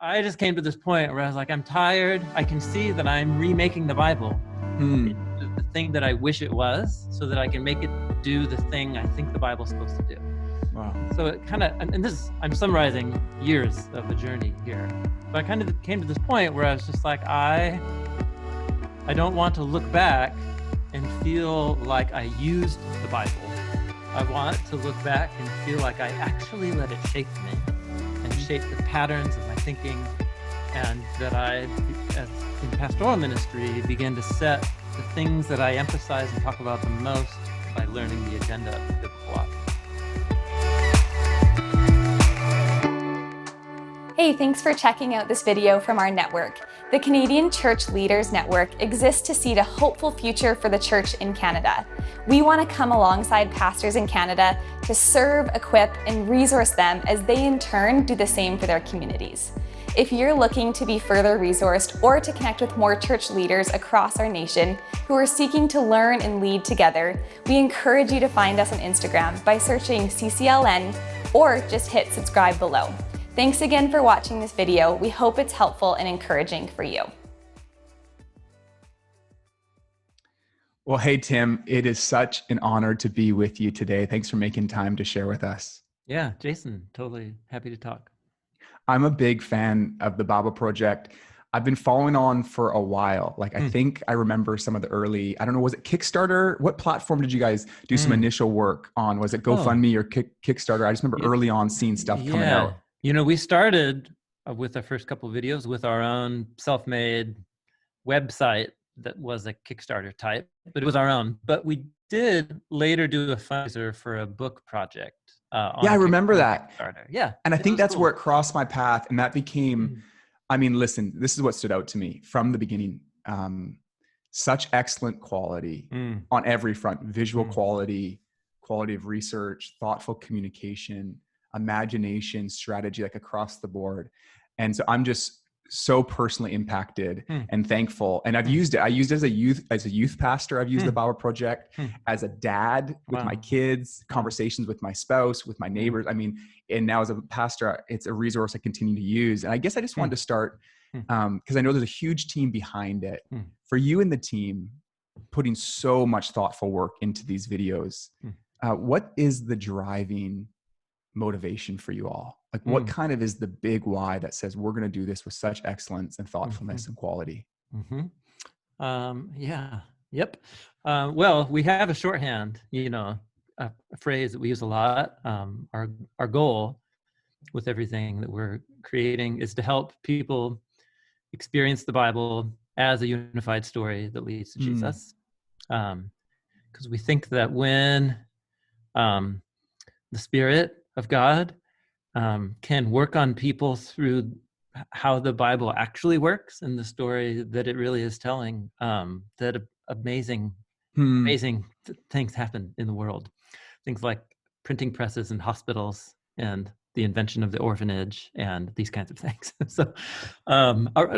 I just came to this point where I was like, I'm tired. I can see that I'm remaking the Bible into the thing that I wish it was, so that I can make it do the thing I think the Bible's supposed to do. Wow. So it kind of, and this, I'm summarizing years of a journey here. But I kind of came to this point where I was just like, I don't want to look back and feel like I used the Bible. I want to look back and feel like I actually let it shape me and shape the patterns of my thinking, and that I, as in pastoral ministry, begin to set the things that I emphasize and talk about the most by learning the agenda of the biblical author. Hey, thanks for checking out this video from our network. The Canadian Church Leaders Network exists to seed a hopeful future for the church in Canada. We want to come alongside pastors in Canada to serve, equip, and resource them as they in turn do the same for their communities. If you're looking to be further resourced or to connect with more church leaders across our nation who are seeking to learn and lead together, we encourage you to find us on Instagram by searching CCLN or just hit subscribe below. Thanks again for watching this video. We hope it's helpful and encouraging for you. Well, hey, Tim, it is such an honor to be with you today. Thanks for making time to share with us. Yeah, Jason, totally happy to talk. I'm a big fan of the BibleProject. I've been following on for a while. I think I remember some of the early, I don't know, was it Kickstarter? What platform did you guys do some initial work on? Was it GoFundMe or Kickstarter? I just remember early on seeing stuff coming out. You know, we started with our first couple of videos with our own self-made website that was a Kickstarter type, but it was our own. But we did later do a fundraiser for a book project. I remember that. Yeah. And I think that's where it crossed my path. And that became, I mean, listen, this is what stood out to me from the beginning. Such excellent quality on every front: visual quality, quality of research, thoughtful communication, imagination, strategy, like across the board. And so I'm just so personally impacted and thankful. And I've used it. I used it as a youth pastor. I've used the BibleProject as a dad with my kids, conversations with my spouse, with my neighbors. I mean, and now as a pastor, it's a resource I continue to use. And I guess I just wanted to start because I know there's a huge team behind it. For you and the team putting so much thoughtful work into these videos, what is the driving motivation for you all? Like what kind of is the big why that says we're going to do this with such excellence and thoughtfulness and quality? Well, we have a shorthand, a phrase that we use a lot. Our goal with everything that we're creating is to help people experience the Bible as a unified story that leads to Jesus. Because we think that when the Spirit of God can work on people through how the Bible actually works and the story that it really is telling, that amazing things happen in the world. Things like printing presses and hospitals and the invention of the orphanage and these kinds of things. So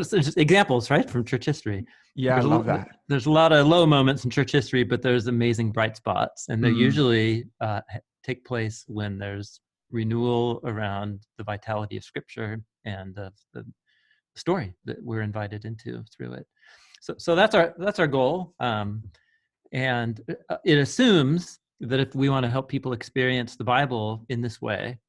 just examples, right, from church history. Yeah, I love that. There's a lot of low moments in church history, but there's amazing bright spots. And they usually take place when there's renewal around the vitality of Scripture and the story that we're invited into through it. So that's our goal, and it assumes that if we want to help people experience the Bible in this way,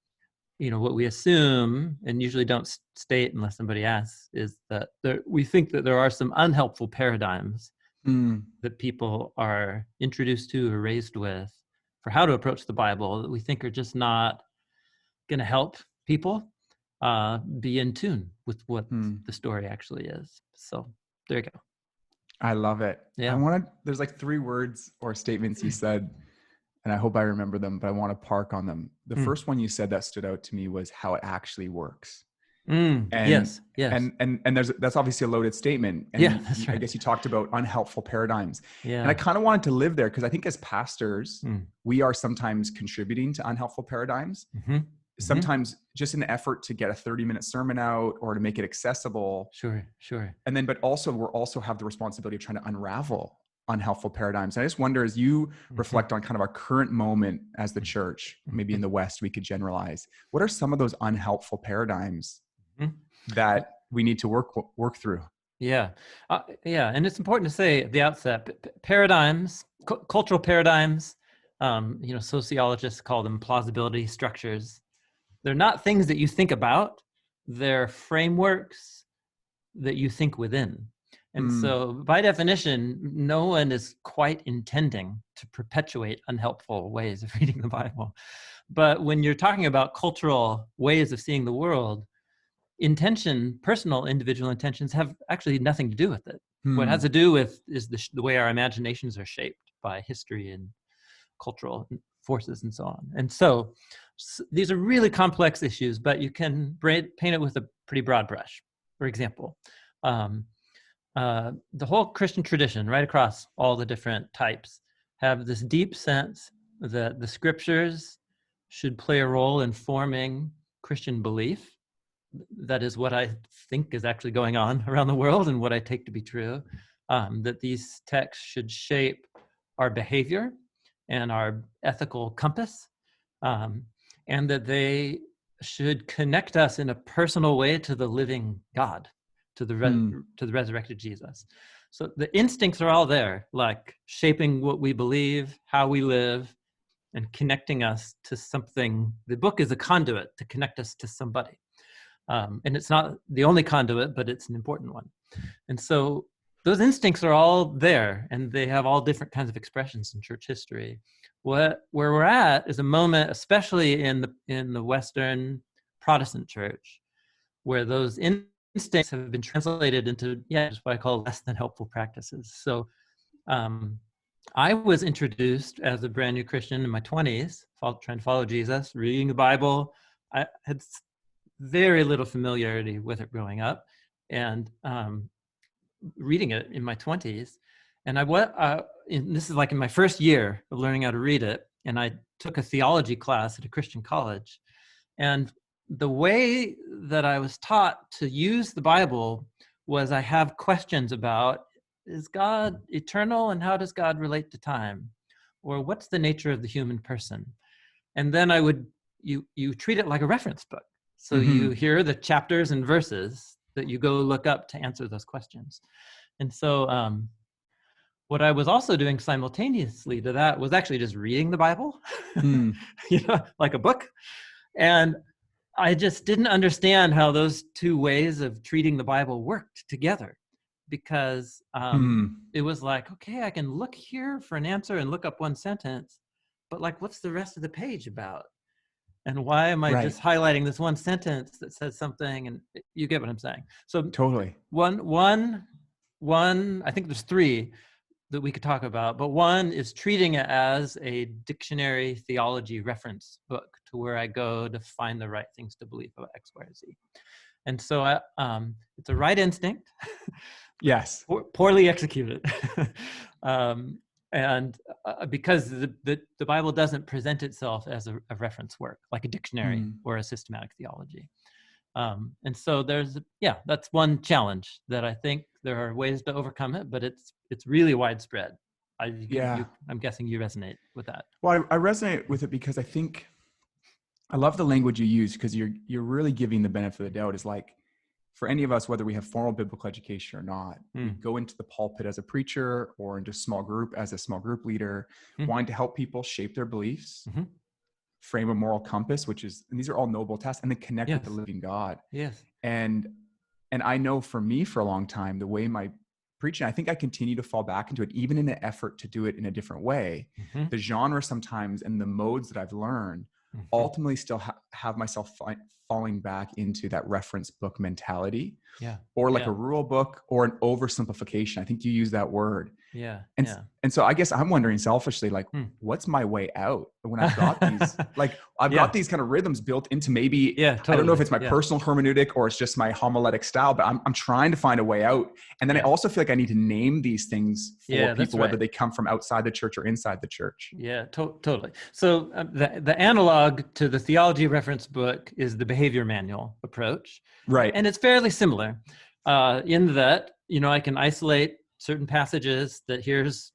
what we assume, and usually don't state unless somebody asks, is that we think that there are some unhelpful paradigms that people are introduced to or raised with for how to approach the Bible that we think are just not going to help people be in tune with what the story actually is. So there you go. I love it. Yeah. There's like 3 words or statements you said, and I hope I remember them, but I want to park on them. The first one you said that stood out to me was how it actually works. Yes. And that's obviously a loaded statement. And that's right. I guess you talked about unhelpful paradigms. Yeah. And I kind of wanted to live there because I think as pastors, we are sometimes contributing to unhelpful paradigms. Sometimes just an effort to get a 30-minute sermon out or to make it accessible. Sure. And then, but also we're also have the responsibility of trying to unravel unhelpful paradigms. And I just wonder, as you reflect on kind of our current moment as the church, maybe in the West, we could generalize, what are some of those unhelpful paradigms that we need to work through. Yeah. And it's important to say at the outset, paradigms, cultural paradigms, sociologists call them plausibility structures. They're not things that you think about. They're frameworks that you think within. And so by definition, no one is quite intending to perpetuate unhelpful ways of reading the Bible. But when you're talking about cultural ways of seeing the world, personal individual intentions have actually nothing to do with it. What it has to do with is the way our imaginations are shaped by history and cultural forces and so on. And so these are really complex issues, but you can paint it with a pretty broad brush. For example, the whole Christian tradition, right across all the different types, have this deep sense that the scriptures should play a role in forming Christian belief. That is what I think is actually going on around the world and what I take to be true, that these texts should shape our behavior and our ethical compass, and that they should connect us in a personal way to the living God, to the resurrected Jesus. So the instincts are all there, like shaping what we believe, how we live, and connecting us to something. The book is a conduit to connect us to somebody. And it's not the only conduit, but it's an important one. And so those instincts are all there, and they have all different kinds of expressions in church history. Where we're at is a moment, especially in the Western Protestant church, where those instincts have been translated into, just what I call less than helpful practices. So I was introduced as a brand new Christian in my 20s, trying to follow Jesus, reading the Bible. I had very little familiarity with it growing up, and reading it in my 20s. And this is like in my first year of learning how to read it, and I took a theology class at a Christian college. And the way that I was taught to use the Bible was I have questions about, is God eternal, and how does God relate to time? Or what's the nature of the human person? And then you treat it like a reference book. So you hear the chapters and verses that you go look up to answer those questions. And so what I was also doing simultaneously to that was actually just reading the Bible, like a book. And I just didn't understand how those two ways of treating the Bible worked together, because it was like, okay, I can look here for an answer and look up one sentence, but like, what's the rest of the page about? And why am I just highlighting this one sentence that says something? And you get what I'm saying. So totally. One, I think there's three that we could talk about, but one is treating it as a dictionary theology reference book to where I go to find the right things to believe about X, Y, or Z. And so it's a right instinct. Yes. Poorly executed. And because the Bible doesn't present itself as a reference work, like a dictionary or a systematic theology. And so that's one challenge that I think there are ways to overcome it, but it's really widespread. I'm guessing you resonate with that. Well, I resonate with it because I think I love the language you use, because you're really giving the benefit of the doubt. Is like, for any of us, whether we have formal biblical education or not, we go into the pulpit as a preacher or into small group as a small group leader, wanting to help people shape their beliefs, frame a moral compass, and these are all noble tasks, and then connect with the living God. Yes. And I know for me, for a long time, the way my preaching, I think I continue to fall back into it, even in an effort to do it in a different way. The genre sometimes and the modes that I've learned ultimately still have myself falling back into that reference book mentality, or like a rule book or an oversimplification. I think you use that word. And so I guess I'm wondering selfishly, like, what's my way out when I've got these, I've got these kind of rhythms built into maybe, totally. I don't know if it's my personal hermeneutic or it's just my homiletic style, but I'm trying to find a way out. And then I also feel like I need to name these things for people, whether they come from outside the church or inside the church. Totally. So the analog to the theology reference book is the behavior manual approach. Right. And it's fairly similar in that, I can isolate certain passages that here's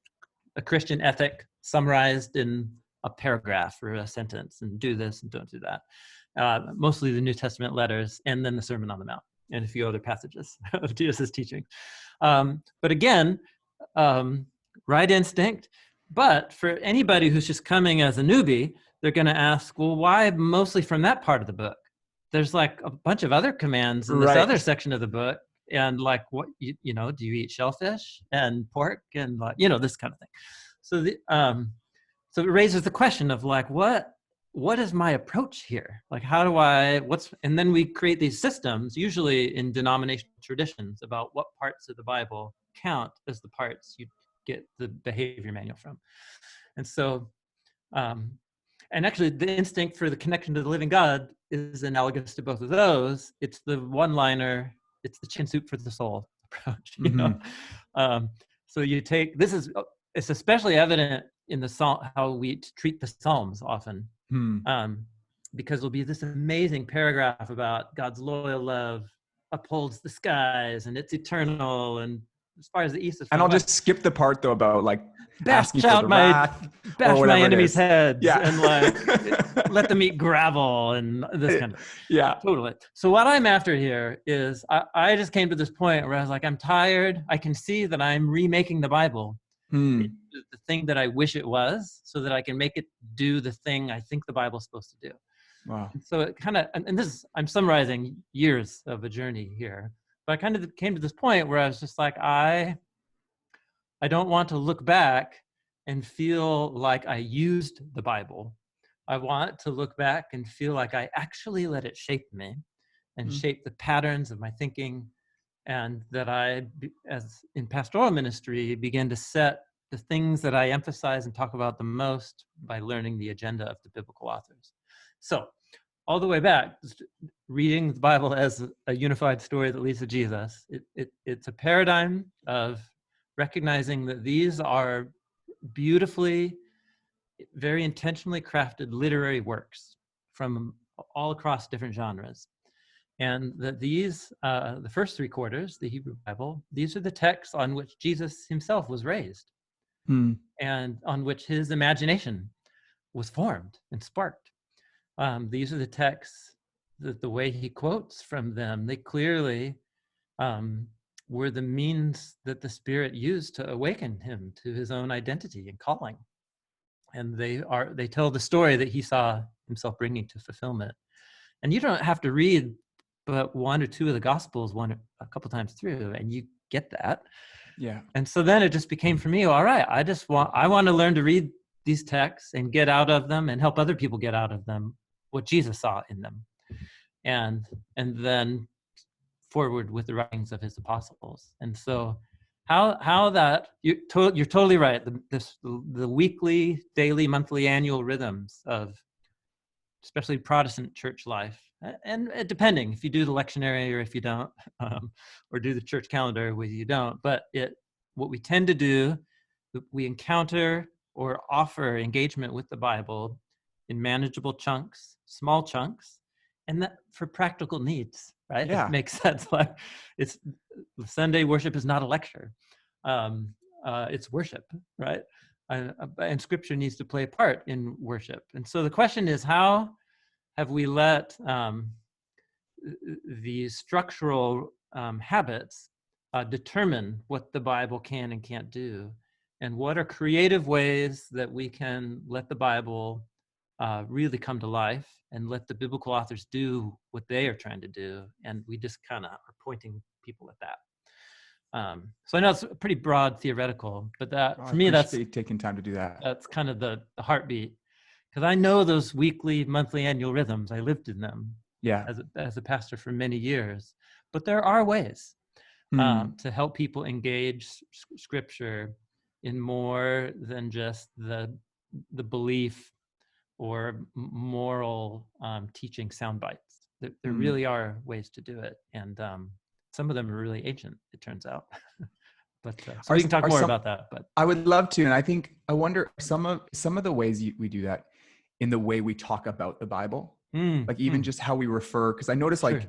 a Christian ethic summarized in a paragraph or a sentence, and do this and don't do that. Mostly the New Testament letters, and then the Sermon on the Mount. and a few other passages of Jesus' teaching. But again, right instinct. But for anybody who's just coming as a newbie, they're going to ask, well, why mostly from that part of the book? There's like a bunch of other commands in this other section of the book. And like, what, you know, do you eat shellfish and pork and like, you know, this kind of thing. So so it raises the question of like, what is my approach here? Like, how do and then we create these systems, usually in denominational traditions, about what parts of the Bible count as the parts you get the behavior manual from. And so, and actually the instinct for the connection to the living God is analogous to both of those. It's the one-liner, it's the chin soup for the soul approach, you know? So you take, it's especially evident in the Psalm, how we treat the Psalms often, because there'll be this amazing paragraph about God's loyal love upholds the skies and it's eternal and as far as the east is from and I'll west. just skip the part though about like bash my enemy's heads and like let them eat gravel and this kind of totally. So what I'm after here is I just came to this point where I was like, I'm tired. I can see that I'm remaking the Bible the thing that I wish it was, so that I can make it do the thing I think the Bible's supposed to do. Wow. And so it kind of, and this is, I'm summarizing years of a journey here, but I kind of came to this point where I was just like, I don't want to look back and feel like I used the Bible. I want to look back and feel like I actually let it shape me and shape the patterns of my thinking, and that I, as in pastoral ministry, began to set the things that I emphasize and talk about the most by learning the agenda of the biblical authors. So all the way back, reading the Bible as a unified story that leads to Jesus, it's a paradigm of recognizing that these are beautifully, very intentionally crafted literary works from all across different genres. And that these, the first three quarters, the Hebrew Bible, these are the texts on which Jesus himself was raised and on which his imagination was formed and sparked. These are the texts that the way he quotes from them, they clearly were the means that the Spirit used to awaken him to his own identity and calling. And they tell the story that he saw himself bringing to fulfillment. And you don't have to read but one or two of the Gospels a couple times through, and you get that. Yeah. And so then it just became for me, all right, I want to learn to read these texts and get out of them and help other people get out of them what Jesus saw in them. And then forward with the writings of his apostles. And so how that, you're totally right. The weekly, daily, monthly, annual rhythms of especially Protestant church life, and depending if you do the lectionary or if you don't, or do the church calendar whether you don't, but what we tend to do, we encounter or offer engagement with the Bible in manageable chunks, small chunks, and that for practical needs, right? Yeah. It makes sense. Like Sunday worship is not a lecture. It's worship, right? And scripture needs to play a part in worship. And so the question is, how have we let these structural habits determine what the Bible can and can't do? And what are creative ways that we can let the Bible really come to life and let the biblical authors do what they are trying to do? And we just kind of are pointing people at that. So I know it's pretty broad theoretical, but for me, that's taking time to do that. That's kind of the heartbeat, because I know those weekly, monthly, annual rhythms. I lived in them as a pastor for many years. But there are ways to help people engage scripture in more than just the belief or moral teaching sound bites. There really are ways to do it, and some of them are really ancient, it turns out. But so we can talk more about that. But I would love to, and I wonder some of the ways we do that in the way we talk about the Bible, like even just how we refer. Because I notice like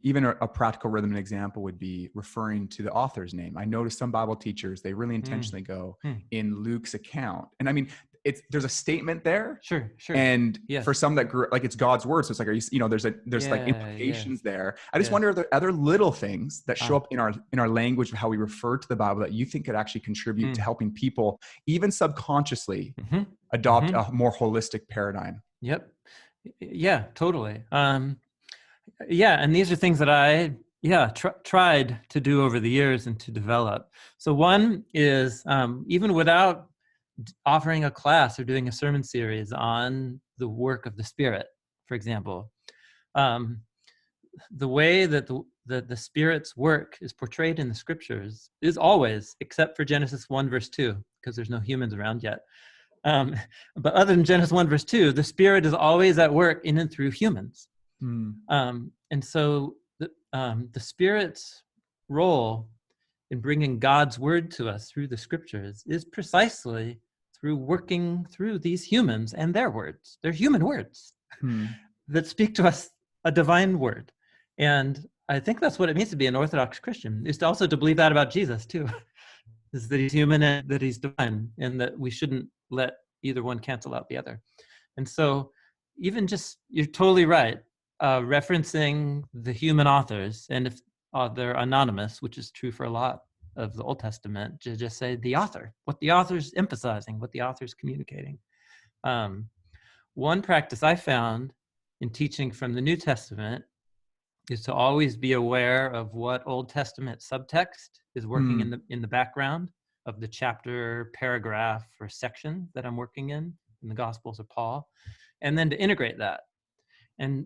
even a practical rhythm, an example would be referring to the author's name. I notice some Bible teachers, they really intentionally go in Luke's account, and I mean, there's a statement there. Sure. And Yes. for some that grew, like it's God's word. So it's like, there's like implications there. I just wonder, are there other little things that show up in our language of how we refer to the Bible that you think could actually contribute to helping people, even subconsciously, adopt a more holistic paradigm? Yep. Yeah, totally. And these are things that I tried to do over the years and to develop. So one is, even without offering a class or doing a sermon series on the work of the Spirit, for example, the way that the Spirit's work is portrayed in the scriptures is always, except for Genesis 1 verse 2, because there's no humans around yet. But other than Genesis 1 verse 2, the Spirit is always at work in and through humans. And so the Spirit's role in bringing God's word to us through the scriptures is precisely through working through these humans and their words. They're human words that speak to us a divine word. And I think that's what it means to be an Orthodox Christian, is to also to believe that about Jesus too, is that he's human and that he's divine, and that we shouldn't let either one cancel out the other. And so even just, you're totally right, referencing the human authors, and if they're anonymous, which is true for a lot of the Old Testament, to just say the author, what the author's emphasizing, what the author's communicating. One practice I found in teaching from the New Testament is to always be aware of what Old Testament subtext is working in the background of the chapter, paragraph, or section that I'm working in the Gospels of Paul, and then to integrate that, and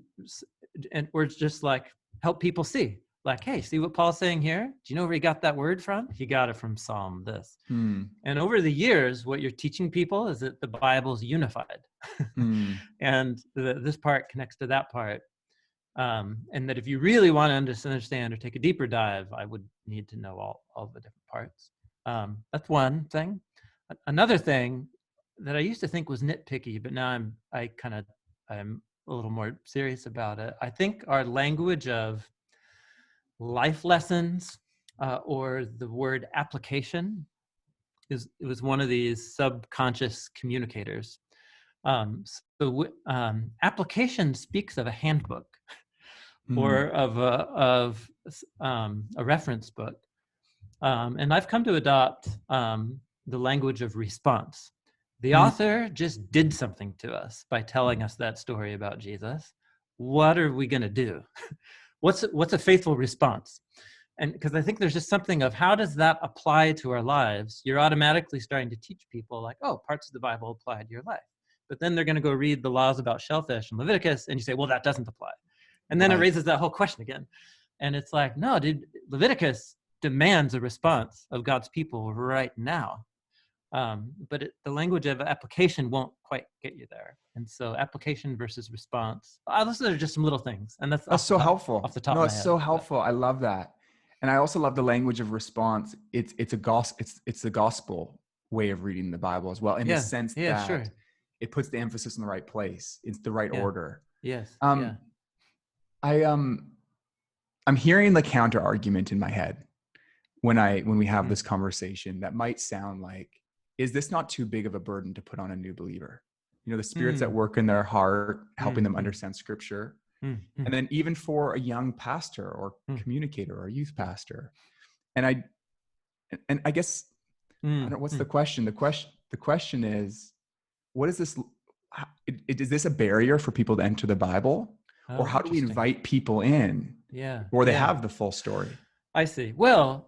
or just like help people see, like, hey, see what Paul's saying here? Do you know where he got that word from? He got it from Psalm this. And over the years, what you're teaching people is that the Bible's unified, and this part connects to that part. And that if you really want to understand or take a deeper dive, I would need to know all the different parts. That's one thing. Another thing that I used to think was nitpicky, but now I'm a little more serious about it. I think our language of life lessons or the word application was one of these subconscious communicators. Application speaks of a handbook or of a reference book. And I've come to adopt the language of response. The author just did something to us by telling us that story about Jesus. What are we going to do? What's a faithful response? And because I think there's just something of, how does that apply to our lives? You're automatically starting to teach people like, oh, parts of the Bible apply to your life. But then they're going to go read the laws about shellfish in Leviticus, and you say, well, that doesn't apply. And then it raises that whole question again. And it's like, no, dude, Leviticus demands a response of God's people right now. But the language of application won't quite get you there. And so application versus response. Those are just some little things. And that's so helpful. Off the top of my head. It's so helpful. I love that. And I also love the language of response. It's the gospel way of reading the Bible as well, in the sense that it puts the emphasis in the right place. It's the right order. Yes. I'm hearing the counter argument in my head when we have this conversation that might sound like, is this not too big of a burden to put on a new believer? You know, the Spirit's at work in their heart, helping them understand scripture. And then even for a young pastor or communicator or youth pastor. And I guess, I don't know, what's the question? The question is, what is this? Is this a barrier for people to enter the Bible? Or how do we invite people in? Or they have the full story? I see. Well,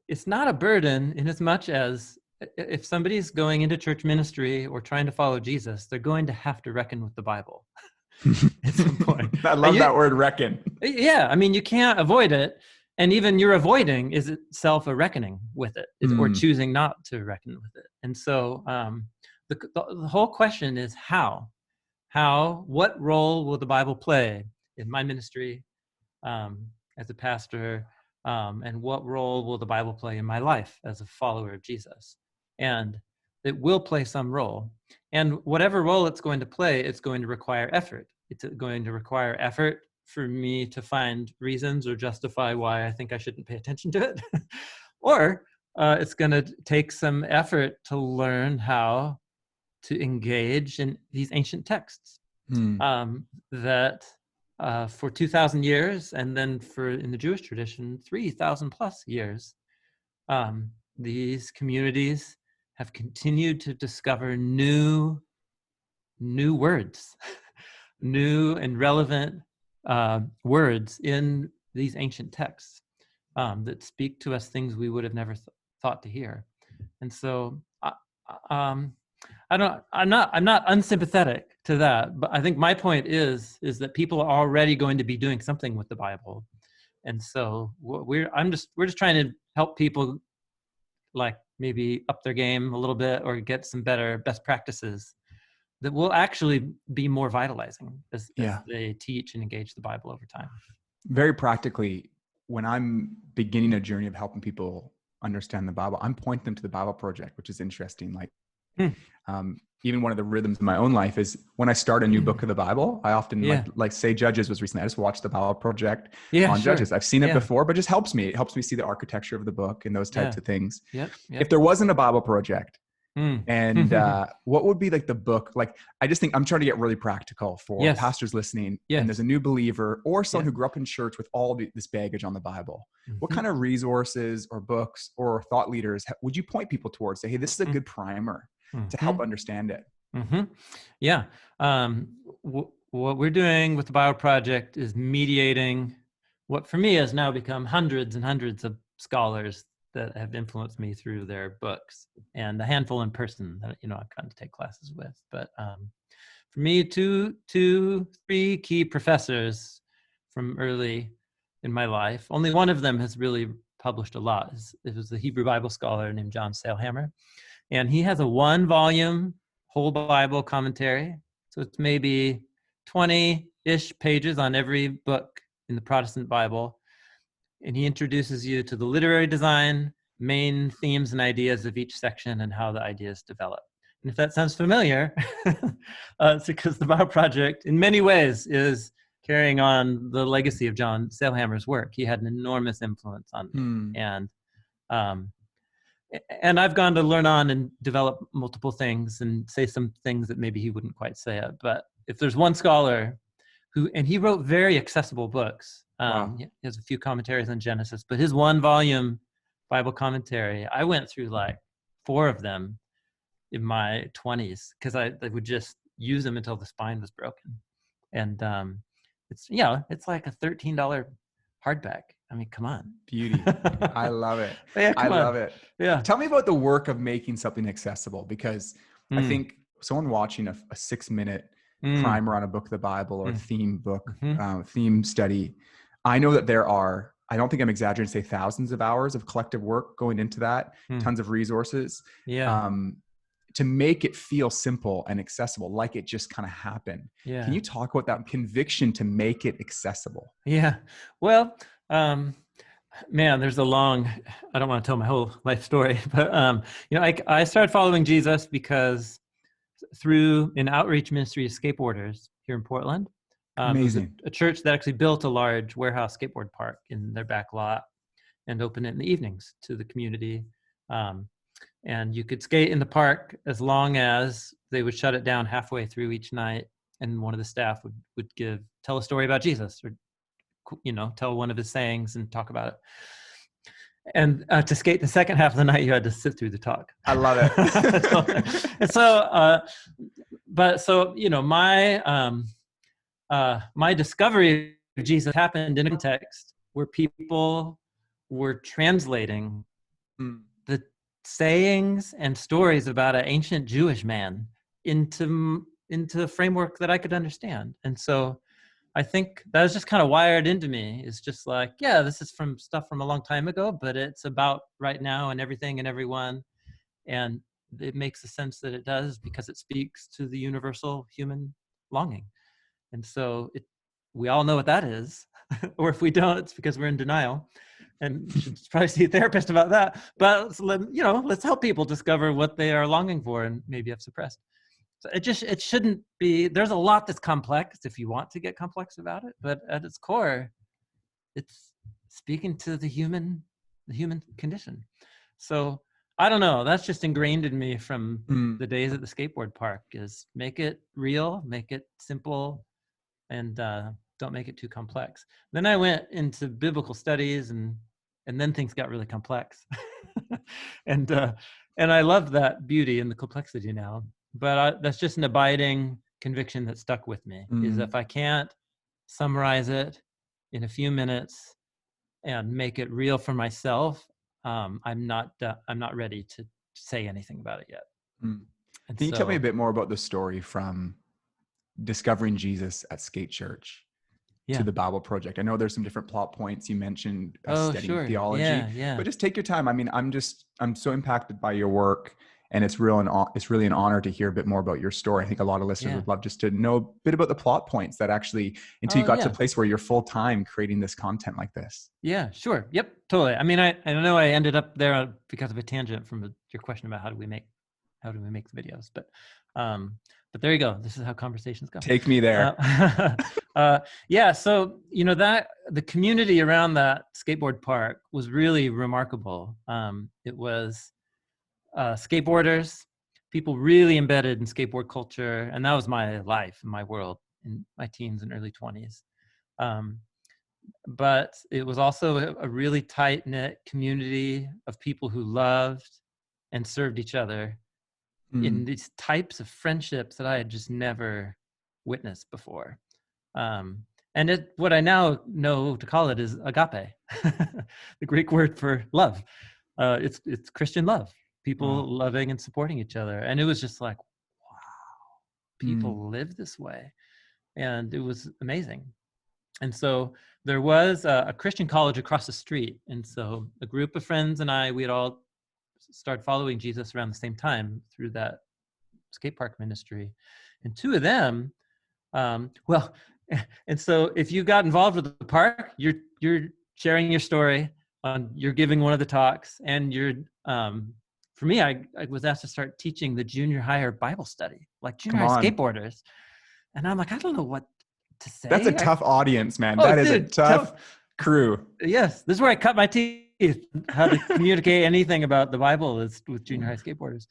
it's not a burden in as much as if somebody's going into church ministry or trying to follow Jesus, they're going to have to reckon with the Bible at some point. I love that word, reckon. Yeah, I mean, you can't avoid it. And even your avoiding is itself a reckoning with it, or choosing not to reckon with it. And so the whole question is what role will the Bible play in my ministry as a pastor? And what role will the Bible play in my life as a follower of Jesus? And it will play some role. And whatever role it's going to play, it's going to require effort. It's going to require effort for me to find reasons or justify why I think I shouldn't pay attention to it. Or it's going to take some effort to learn how to engage in these ancient texts that for 2,000 years, and then in the Jewish tradition, 3,000 plus years, these communities have continued to discover new words, new and relevant words in these ancient texts that speak to us things we would have never thought to hear. And so I'm not unsympathetic to that, but I think my point is that people are already going to be doing something with the Bible. And so we're just trying to help people, like, maybe up their game a little bit or get some better best practices that will actually be more vitalizing as they teach and engage the Bible over time. Very practically, when I'm beginning a journey of helping people understand the Bible, I'm pointing them to the Bible Project, which is interesting. Like, even one of the rhythms in my own life is when I start a new book of the Bible, I often like say Judges was recently. I just watched the Bible Project on Judges. I've seen it before, but it just helps me. It helps me see the architecture of the book and those types of things. If there wasn't a Bible Project, and what would be like the book? Like, I just think I'm trying to get really practical for pastors listening. And there's a new believer or someone who grew up in church with all this baggage on the Bible. What kind of resources or books or thought leaders would you point people towards? Say, hey, this is a good primer to help understand it. Yeah. What we're doing with the Bible Project is mediating what for me has now become hundreds and hundreds of scholars that have influenced me through their books, and a handful in person that I've gotten to take classes with. But for me, three key professors from early in my life. Only one of them has really published a lot. It was the Hebrew Bible scholar named John Sailhammer, and he has a 1-volume whole Bible commentary. So it's maybe 20-ish pages on every book in the Protestant Bible. And he introduces you to the literary design, main themes and ideas of each section, and how the ideas develop. And if that sounds familiar, it's because the Bible Project, in many ways, is carrying on the legacy of John Sailhammer's work. He had an enormous influence on me. And I've gone to learn on and develop multiple things and say some things that maybe he wouldn't quite say it. But if there's one scholar and he wrote very accessible books. He has a few commentaries on Genesis, but his 1-volume Bible commentary, I went through like 4 of them in my 20s because I would just use them until the spine was broken. And it's like a $13 hardback. I mean, come on. Beauty. I love it. I love it. Yeah. Tell me about the work of making something accessible, because I think someone watching a 6-minute primer on a book of the Bible or theme book, theme study, I know that there are, I don't think I'm exaggerating to say thousands of hours of collective work going into that, tons of resources, to make it feel simple and accessible, like it just kind of happened. Can you talk about that conviction to make it accessible? Well, man, there's a long, I don't want to tell my whole life story, but, I started following Jesus because through an outreach ministry of skateboarders here in Portland. Amazing. A church that actually built a large warehouse skateboard park in their back lot and opened it in the evenings to the community. And you could skate in the park as long as they would shut it down halfway through each night. And one of the staff would tell a story about Jesus, or, tell one of his sayings and talk about it. And to skate the second half of the night, you had to sit through the talk. I love it. My discovery of Jesus happened in a context where people were translating the sayings and stories about an ancient Jewish man into a framework that I could understand. And so I think that was just kind of wired into me. It's just like, this is from stuff from a long time ago, but it's about right now and everything and everyone. And it makes the sense that it does because it speaks to the universal human longing. And so we all know what that is. Or if we don't, it's because we're in denial. And you should probably see a therapist about that. But let's help people discover what they are longing for and maybe have suppressed. So it shouldn't be, there's a lot that's complex if you want to get complex about it, but at its core, it's speaking to the human condition. So I don't know. That's just ingrained in me from Mm. the days at the skateboard park, is make it real, make it simple, and don't make it too complex. Then I went into biblical studies, and then things got really complex. and I love that beauty and the complexity now. But that's just an abiding conviction that stuck with me, is if I can't summarize it in a few minutes and make it real for myself, I'm not ready to say anything about it yet. Mm. And Can you tell me a so, bit more about the story from discovering Jesus at Skate Church to the Bible Project? I know there's some different plot points. You mentioned studying theology, but just take your time. I mean, I'm so impacted by your work, and it's really an honor to hear a bit more about your story. I think a lot of listeners would love just to know a bit about the plot points that actually, until you got to a place where you're full time creating this content like this. Yeah, sure. Yep, totally. I mean, I know I ended up there because of a tangent from your question about how do we make the videos, but there you go. This is how conversations go. Take me there. Yeah. So, that the community around that skateboard park was really remarkable. It was skateboarders, people really embedded in skateboard culture. And that was my life, my world in my teens and early 20s. But it was also a really tight-knit community of people who loved and served each other in these types of friendships that I had just never witnessed before. And what I now know to call it is agape, the Greek word for love. It's Christian love, people loving and supporting each other. And it was just like, wow, people live this way. And it was amazing. And so there was a Christian college across the street. And so a group of friends and we had all started following Jesus around the same time through that skate park ministry. And two of them, and so if you got involved with the park, you're sharing your story, you're giving one of the talks, and for me, I was asked to start teaching the junior higher Bible study, like junior high skateboarders. And I'm like, I don't know what to say. That's a tough audience, man. That is a tough crew. Yes, this is where I cut my teeth, how to communicate anything about the Bible is with junior high skateboarders.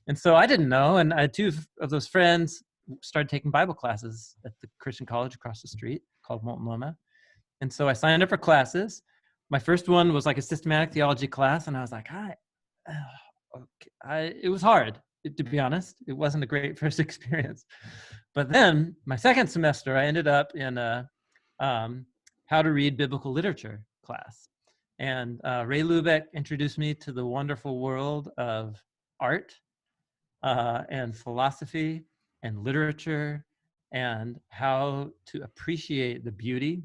And so I didn't know, and I had two of those friends started taking Bible classes at the Christian college across the street called Molten Loma. And so I signed up for classes. My first one was like a systematic theology class, and I was like, it was hard, to be honest. It wasn't a great first experience. But then my second semester, I ended up in a how to read biblical literature class. And Ray Lubeck introduced me to the wonderful world of art and philosophy and literature, and how to appreciate the beauty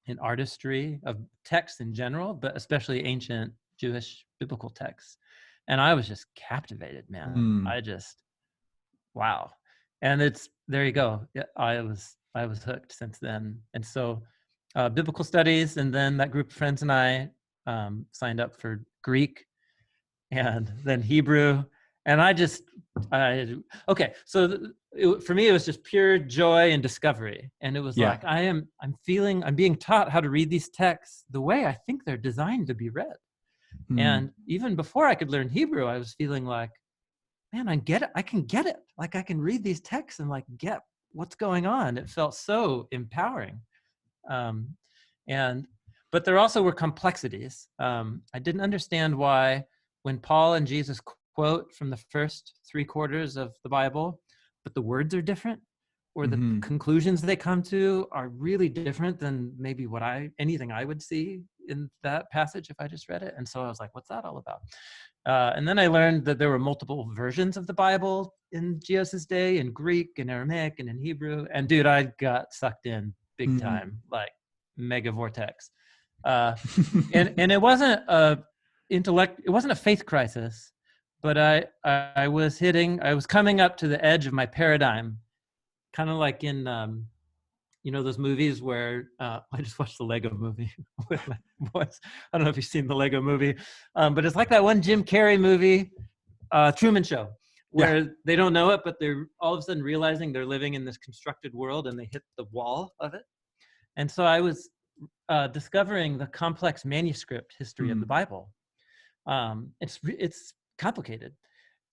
and artistry of texts in general, but especially ancient Jewish biblical texts. And I was just captivated, man. Wow. And there you go. I was hooked since then. And so biblical studies, and then that group of friends and I signed up for Greek and then Hebrew. And for me, it was just pure joy and discovery. And it was like, I'm being taught how to read these texts the way I think they're designed to be read. And even before I could learn Hebrew, I was feeling like, man, I get it. I can get it. Like I can read these texts and like get what's going on. It felt so empowering. But there also were complexities. I didn't understand why when Paul and Jesus quote from the first 3 quarters of the Bible, but the words are different, or the conclusions they come to are really different than maybe anything I would see in that passage if I just read it. And so I was like, what's that all about? And then I learned that there were multiple versions of the Bible in Jesus' day, in Greek and Aramaic and in Hebrew. And dude, I got sucked in big time, like mega vortex. And it wasn't it wasn't a faith crisis, but I was coming up to the edge of my paradigm, kind of like in those movies where I just watched the Lego movie with my boys. I don't know if you've seen the Lego movie, but it's like that one Jim Carrey movie, Truman Show, where they don't know it, but they're all of a sudden realizing they're living in this constructed world, and they hit the wall of it. And so I was discovering the complex manuscript history of the Bible. It's complicated.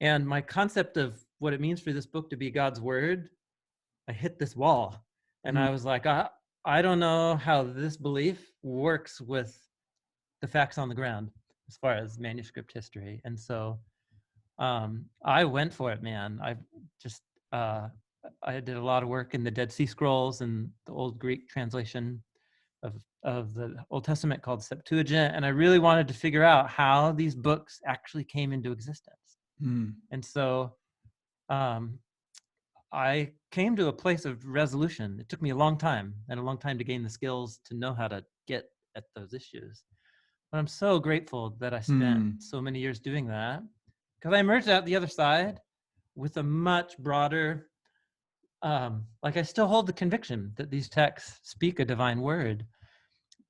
And my concept of what it means for this book to be God's word, I hit this wall. And I was like, I don't know how this belief works with the facts on the ground as far as manuscript history. And so I went for it, man. I did a lot of work in the Dead Sea Scrolls and the old Greek translation of the Old Testament called Septuagint. And I really wanted to figure out how these books actually came into existence. And so I came to a place of resolution. It took me a long time to gain the skills to know how to get at those issues. But I'm so grateful that I spent so many years doing that, because I emerged out the other side with a much broader, I still hold the conviction that these texts speak a divine word,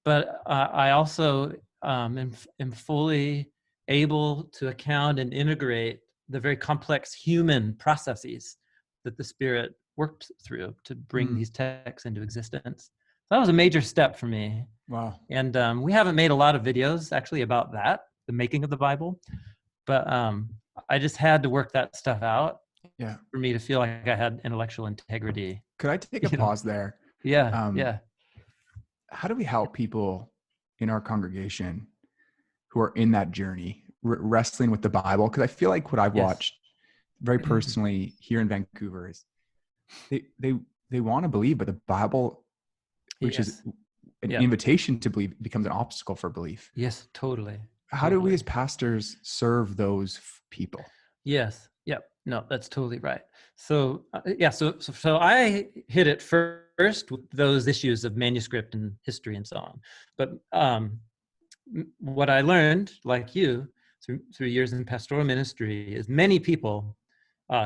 but I also am fully able to account and integrate the very complex human processes that the Spirit worked through to bring these texts into existence. That was a major step for me. Wow. And we haven't made a lot of videos actually about that, the making of the Bible, but I just had to work that stuff out for me to feel like I had intellectual integrity. Could I take a pause there? Yeah. How do we help people in our congregation who are in that journey, wrestling with the Bible? Because I feel like what I've watched very personally here in Vancouver is they want to believe, but the Bible, which is an invitation to believe, becomes an obstacle for belief. Yes, totally. How do we as pastors serve those people? Yes. Yep. No, that's totally right. So so I hit it first with those issues of manuscript and history and so on. But what I learned, like you, through years in pastoral ministry, is many people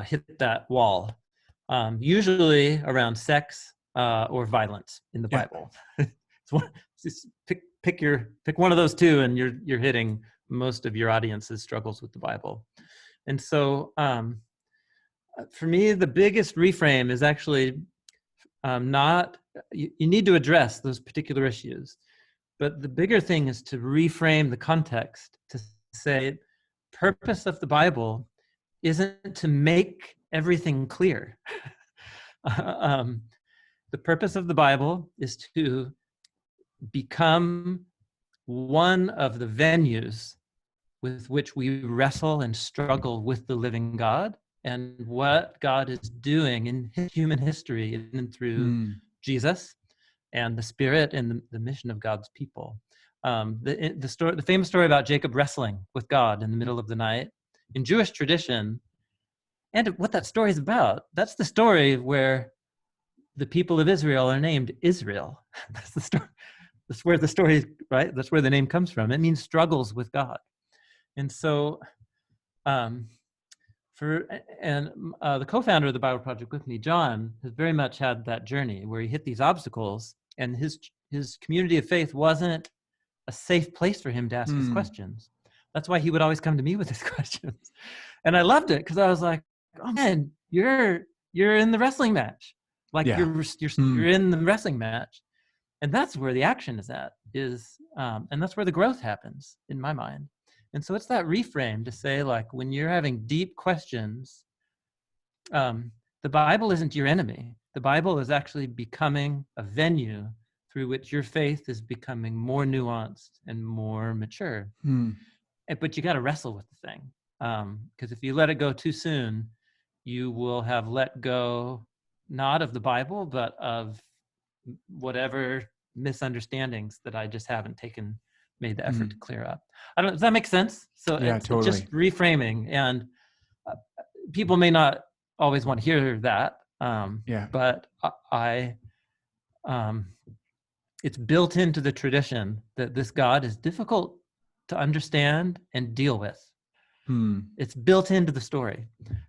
hit that wall, usually around sex or violence in the Bible. Pick one of those two, and you're hitting most of your audience's struggles with the Bible. And so for me, the biggest reframe is actually not, you need to address those particular issues, but the bigger thing is to reframe the context to say, purpose of the Bible isn't to make everything clear. The purpose of the Bible is to become one of the venues with which we wrestle and struggle with the living God and what God is doing in human history and through Jesus and the Spirit and the mission of God's people. The famous story about Jacob wrestling with God in the middle of the night, in Jewish tradition, and what that story is about, that's the story where the people of Israel are named Israel. That's the story. That's where the story, right? That's where the name comes from. It means struggles with God. And so, the co-founder of the Bible Project with me, John, has very much had that journey where he hit these obstacles, and his community of faith wasn't a safe place for him to ask his questions. That's why he would always come to me with his questions, and I loved it because I was like, "Oh man, you're in the wrestling match, you're in the wrestling match." And that's where the action is at, and that's where the growth happens in my mind. And so it's that reframe to say, like, when you're having deep questions, the Bible isn't your enemy. The Bible is actually becoming a venue through which your faith is becoming more nuanced and more mature. But you got to wrestle with the thing. Because if you let it go too soon, you will have let go, not of the Bible, but of whatever misunderstandings that I just haven't made the effort to clear up. I don't. Does that make sense? So it's just reframing, and people may not always want to hear that. But it's built into the tradition that this God is difficult to understand and deal with. It's built into the story.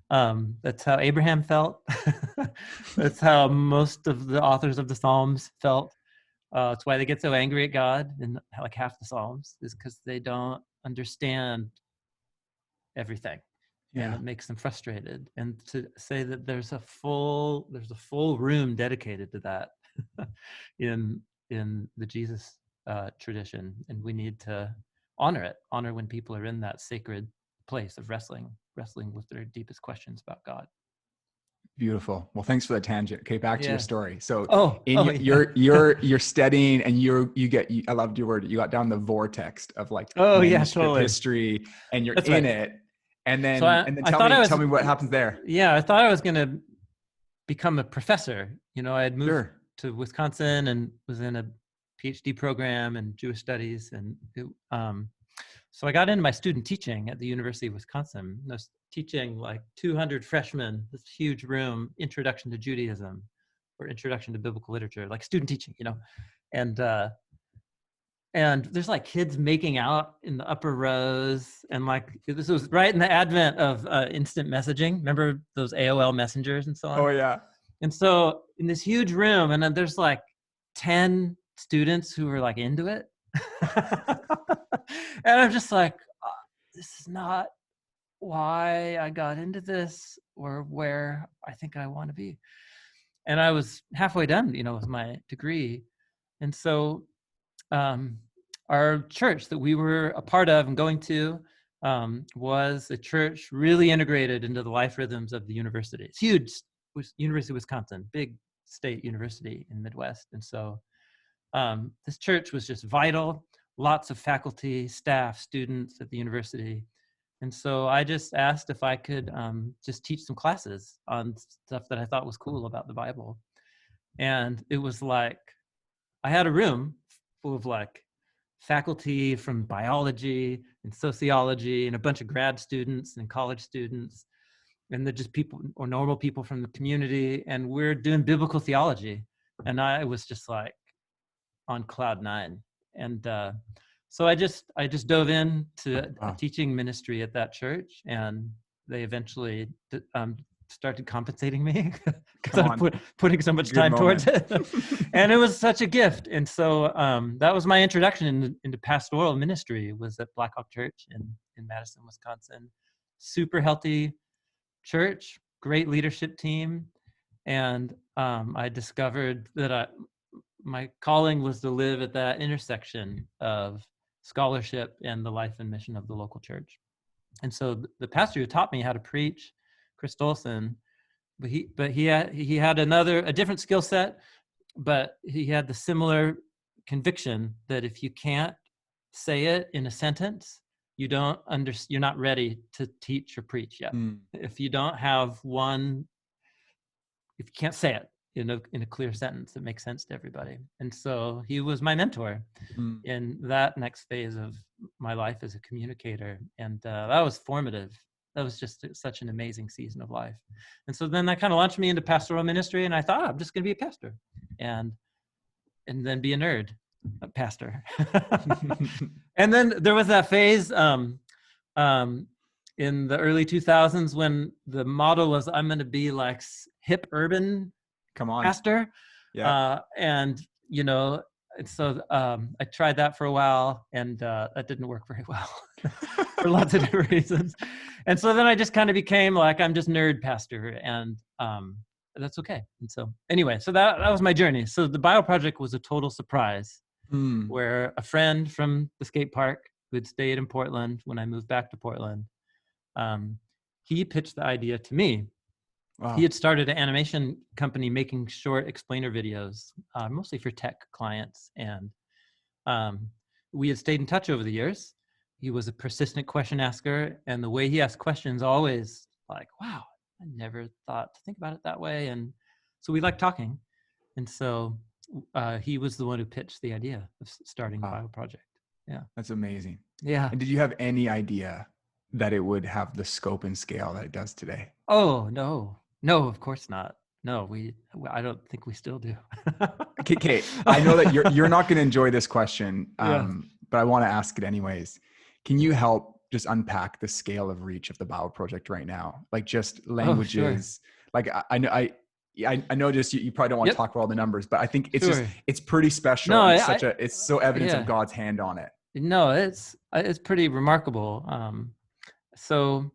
That's how Abraham felt. That's how most of the authors of the Psalms felt. It's why they get so angry at God in like half the Psalms, is because they don't understand everything. And it makes them frustrated. And to say that there's a full room dedicated to that in the Jesus tradition, and we need to honor when people are in that sacred place of wrestling with their deepest questions about God. Beautiful. Well, thanks for the tangent. Okay, back to your story. So you're studying, and I loved your word. You got down the vortex of like manuscript history, and you're in it. And then tell me what happens there. Yeah, I thought I was going to become a professor. I had moved to Wisconsin and was in a PhD program in Jewish studies, and so I got into my student teaching at the University of Wisconsin. I was teaching like 200 freshmen, this huge room, Introduction to Judaism or Introduction to Biblical Literature, like student teaching, and there's like kids making out in the upper rows, and like this was right in the advent of instant messaging. Remember those AOL messengers and so on? Oh yeah. And so in this huge room, and then there's like 10 students who were like into it. And I'm just like, this is not why I got into this or where I think I want to be. And I was halfway done, with my degree. And so our church that we were a part of and going to was a church really integrated into the life rhythms of the university. It's huge. It was University of Wisconsin, big state university in the Midwest. And so this church was just vital, lots of faculty, staff, students at the university. And so I just asked if I could just teach some classes on stuff that I thought was cool about the Bible. And it was like, I had a room full of like faculty from biology and sociology and a bunch of grad students and college students. And they're just people or normal people from the community. And we're doing biblical theology. And I was just like on cloud 9. And so I just dove into a teaching ministry at that church, and they eventually started compensating me because I'm putting so much time towards it. And it was such a gift. And so that was my introduction into pastoral ministry, was at Blackhawk Church in Madison, Wisconsin. Super healthy church, great leadership team. And I discovered that my calling was to live at that intersection of scholarship and the life and mission of the local church. And so the pastor who taught me how to preach, Chris Dolson, but he had a different skill set, but he had the similar conviction that if you can't say it in a sentence, you're not ready to teach or preach yet. If you don't have if you can't say it in a clear sentence that makes sense to everybody. And so he was my mentor in that next phase of my life as a communicator. And that was formative. That was just such an amazing season of life. And so then that kind of launched me into pastoral ministry, and I thought, I'm just going to be a pastor and then be a nerd, a pastor. And then there was that phase in the early 2000s when the model was, I'm going to be like hip urban pastor. Yeah. And so I tried that for a while, and that didn't work very well for lots of different reasons. And so then I just kind of became like, I'm just nerd pastor, and that's okay. And so anyway, so that was my journey. So the BibleProject was a total surprise, where a friend from the skate park who had stayed in Portland when I moved back to Portland, he pitched the idea to me. Wow. He had started an animation company making short explainer videos, mostly for tech clients. And we had stayed in touch over the years. He was a persistent question asker. And the way he asked questions, always like, wow, I never thought to think about it that way. And so we liked talking. And so he was the one who pitched the idea of starting the BibleProject. Yeah. That's amazing. Yeah. And did you have any idea that it would have the scope and scale that it does today? Oh, no. No, of course not. No, I don't think we still do. Okay, I know that you're not going to enjoy this question, but I want to ask it anyways. Can you help just unpack the scale of reach of the BibleProject right now? Like just languages. Oh, sure. Like I know just you probably don't want to talk about all the numbers, but I think it's it's pretty special. No, it's so evidence of God's hand on it. No, it's pretty remarkable. So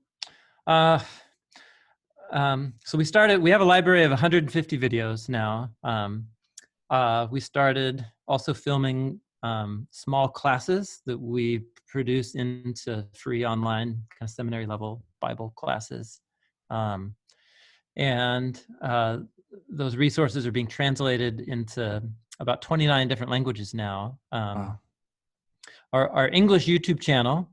we have a library of 150 videos now. We started also filming small classes that we produce into free online kind of seminary level Bible classes. And those resources are being translated into about 29 different languages now. Wow. Our English YouTube channel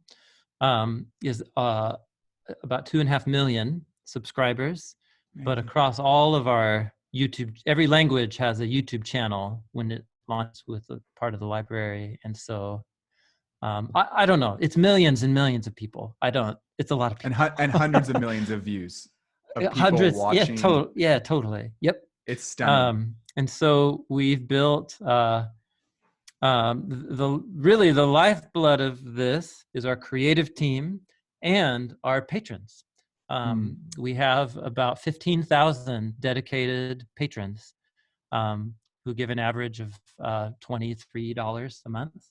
is about 2.5 million subscribers, but across all of our YouTube, every language has a YouTube channel when it launched with a part of the library. And so I don't know, it's millions and millions of people. It's a lot of people. And hundreds of millions of views of people Hundreds, watching. Totally. Yep. It's stunning. And so we've built really the lifeblood of this is our creative team and our patrons. We have about 15,000 dedicated patrons who give an average of $23 a month.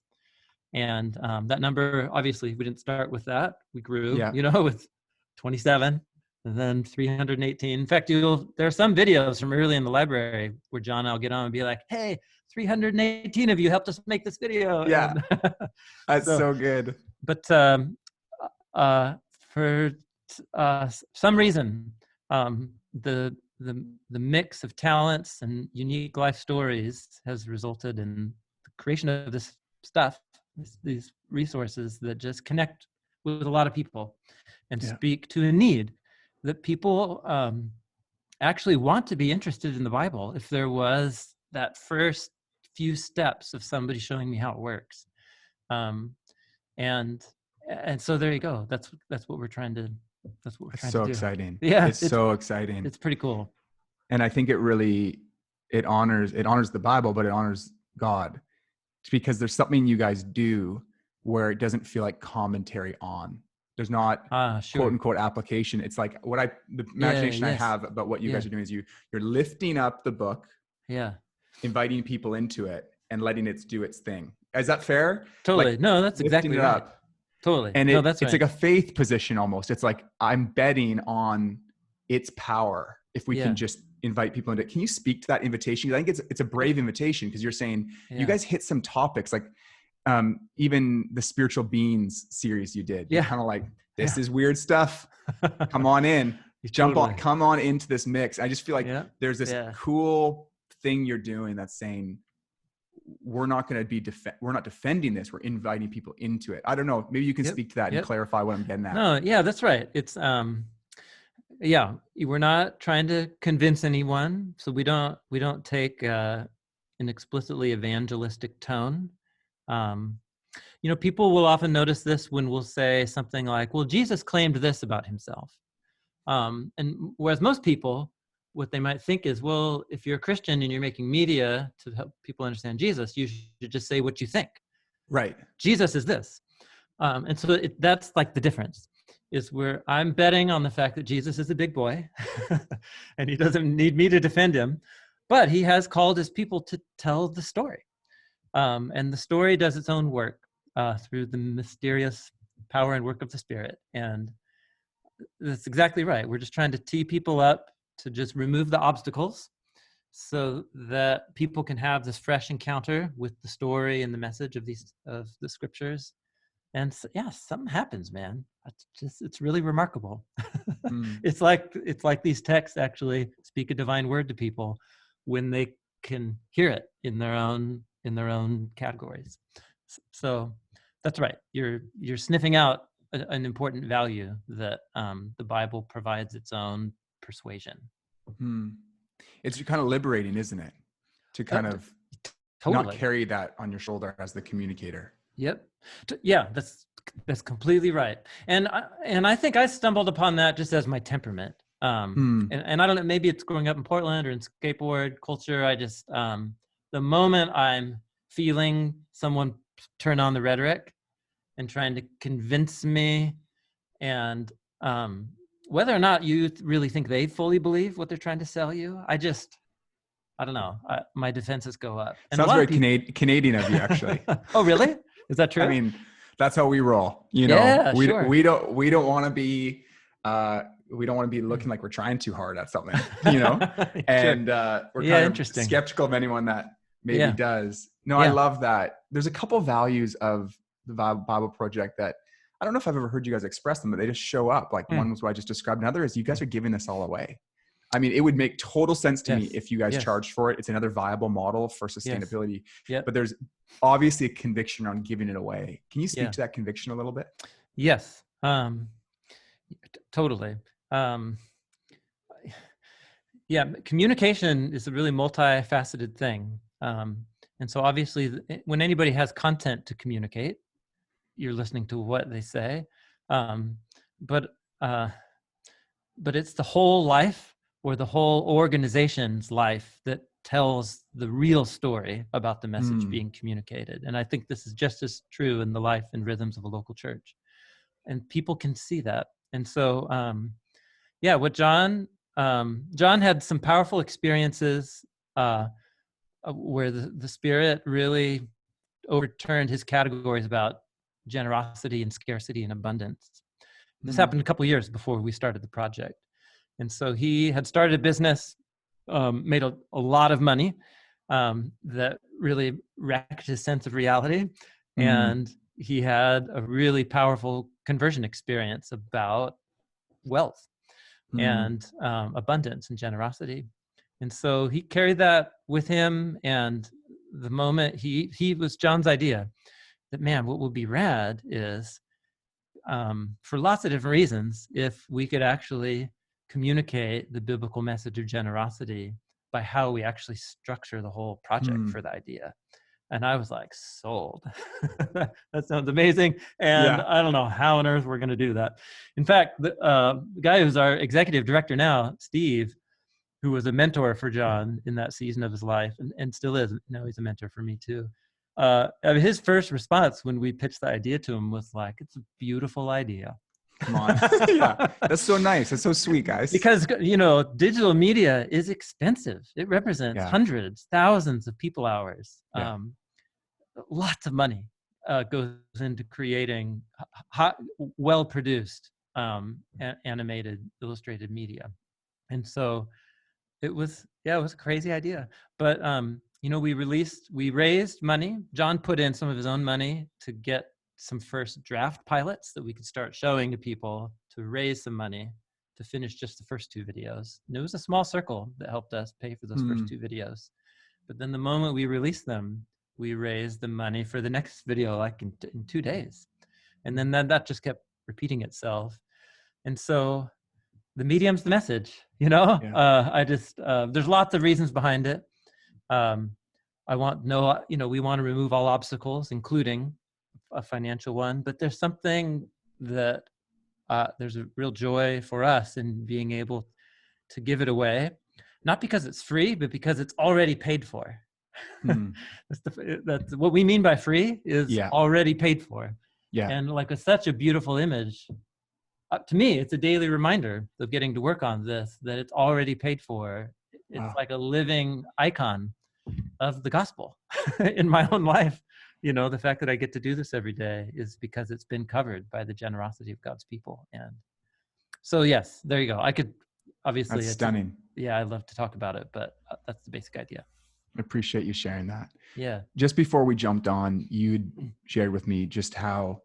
And that number, obviously, we didn't start with that. We grew, with 27 and then 318. In fact, there are some videos from early in the library where John and I'll get on and be like, hey, 318 of you helped us make this video. Yeah, that's so good. But for some reason, the mix of talents and unique life stories has resulted in the creation of this stuff, these resources that just connect with a lot of people and speak to a need that people actually want to be interested in the Bible if there was that first few steps of somebody showing me how it works. And so there you go. That's what we're trying to do. So exciting. Yeah. It's so exciting. It's pretty cool. And I think it honors the Bible, but it honors God, because there's something you guys do where it doesn't feel like commentary on. There's not quote unquote application. It's like the imagination I have about what you guys are doing is you're lifting up the book, inviting people into it and letting it do its thing. Is that fair? Totally. Like, no, that's exactly right. Up. Totally. And it's like a faith position almost. It's like I'm betting on its power if we can just invite people into it. Can you speak to that invitation? I think it's a brave invitation, because you're saying you guys hit some topics like even the spiritual beings series you did. You're kind of like, this is weird stuff. Come on in. Come on into this mix. I just feel like there's this cool thing you're doing that's saying, we're not going to we're not defending this. We're inviting people into it. I don't know. Maybe you can speak to that and clarify what I'm getting at. No, yeah, that's right. It's, we're not trying to convince anyone. So we don't take an explicitly evangelistic tone. People will often notice this when we'll say something like, well, Jesus claimed this about himself. And whereas most people, what they might think is, well, if you're a Christian and you're making media to help people understand Jesus, you should just say what you think. Right. Jesus is this. And so that's like the difference, is where I'm betting on the fact that Jesus is a big boy and he doesn't need me to defend him, but he has called his people to tell the story. And the story does its own work through the mysterious power and work of the Spirit. And that's exactly right. We're just trying to tee people up to just remove the obstacles so that people can have this fresh encounter with the story and the message of the scriptures. And something happens, man. It's really remarkable. It's like these texts actually speak a divine word to people when they can hear it in their own categories. So that's right. You're sniffing out an important value that the Bible provides its own persuasion. It's kind of liberating, isn't it? To kind of not carry that on your shoulder as the communicator. Yep. Yeah, that's completely right. And I think I stumbled upon that just as my temperament. And I don't know, maybe it's growing up in Portland or in skateboard culture. I just, the moment I'm feeling someone turn on the rhetoric and trying to convince me, and whether or not you really think they fully believe what they're trying to sell you, I don't know. My defenses go up. And sounds very Canadian of you, actually. Oh, really? Is that true? I mean, that's how we roll. We don't want to be looking like we're trying too hard at something. And we're kind of skeptical of anyone that maybe does. No, I love that. There's a couple values of the Bible Project that I don't know if I've ever heard you guys express them, but they just show up. Like one was what I just described. Another is you guys are giving this all away. I mean, it would make total sense to me if you guys charged for it. It's another viable model for sustainability. But there's obviously a conviction on giving it away. Can you speak to that conviction a little bit? Yes, totally. Communication is a really multifaceted thing. And so obviously when anybody has content to communicate, you're listening to what they say. But it's the whole life or the whole organization's life that tells the real story about the message being communicated. And I think this is just as true in the life and rhythms of a local church. And people can see that. And so, what John had some powerful experiences where the Spirit really overturned his categories about generosity and scarcity and abundance. This happened a couple of years before we started the project. And so he had started a business, made a lot of money that really wrecked his sense of reality. And he had a really powerful conversion experience about wealth and abundance and generosity. And so he carried that with him. And the moment he was John's idea that, man, what would be rad is for lots of different reasons, if we could actually communicate the biblical message of generosity by how we actually structure the whole project for the idea. And I was like, sold. That sounds amazing. And I don't know how on earth we're going to do that. In fact, the guy who's our executive director now, Steve, who was a mentor for John in that season of his life and still is. Now he's a mentor for me too. His first response when we pitched the idea to him was like, it's a beautiful idea. Come on. That's so nice. That's so sweet, guys. Because, digital media is expensive. It represents hundreds, thousands of people hours. Lots of money goes into creating well-produced animated, illustrated media. And so it was a crazy idea. But, we raised money. John put in some of his own money to get some first draft pilots that we could start showing to people to raise some money to finish just the first 2 videos. And it was a small circle that helped us pay for those first 2 videos. But then the moment we released them, we raised the money for the next video like in 2 days. And then that just kept repeating itself. And so the medium's the message, there's lots of reasons behind it. We want to remove all obstacles, including a financial one, but there's something that there's a real joy for us in being able to give it away, not because it's free, but because it's already paid for. That's what we mean by free is already paid for. And like it's such a beautiful image. To me, it's a daily reminder of getting to work on this, that it's already paid for. It's like a living icon of the gospel in my own life. The fact that I get to do this every day is because it's been covered by the generosity of God's people. And so, yes, there you go. I could obviously. That's stunning. I'd love to talk about it, but that's the basic idea. I appreciate you sharing that. Yeah. Just before we jumped on, you shared with me just how